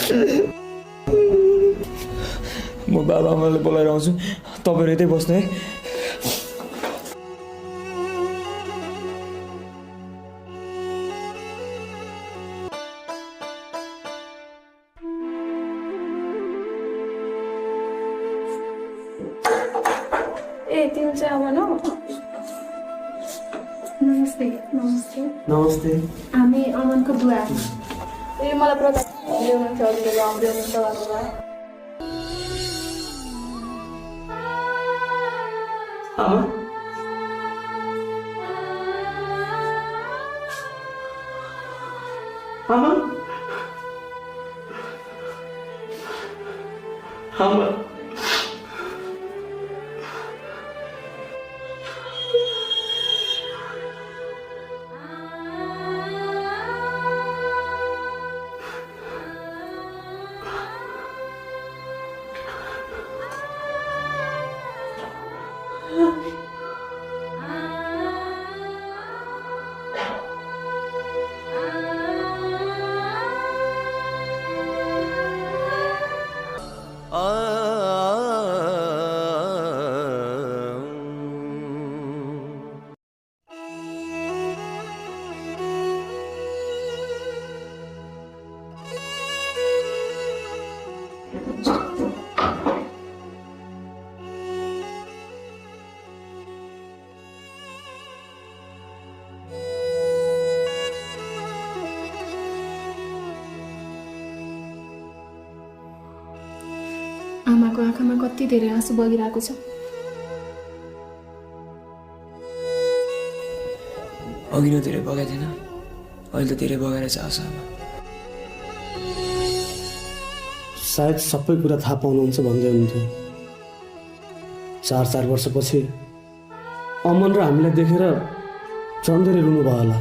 म बाबा आमालाई बोलाएर आउँछु, तपाईँहरू यतै बस्नु है। ए तिमी चाहिँ आउन हो? नमस्ते। नमस्ते नमस्ते। हामी अमनको बुवा। ए मलाई प्रकाश हुनुहुन्छ, हजुरहरू आउँदै हुनुहुन्छ भन्नुभयो। आमा आमा आमा आमाको आँखामा कति धेरै आँसु बगिरहेको छ। अघि नै धेरै बगाएको थिएन, अहिले त धेरै बगाएर छ आशा आमा। सायद सबै कुरा थाहा पाउनुहुन्छ भन्दै हुनुहुन्थ्यो। 4 वर्षपछि अमन र हामीलाई देखेर झन् धेरै रुनुभयो होला।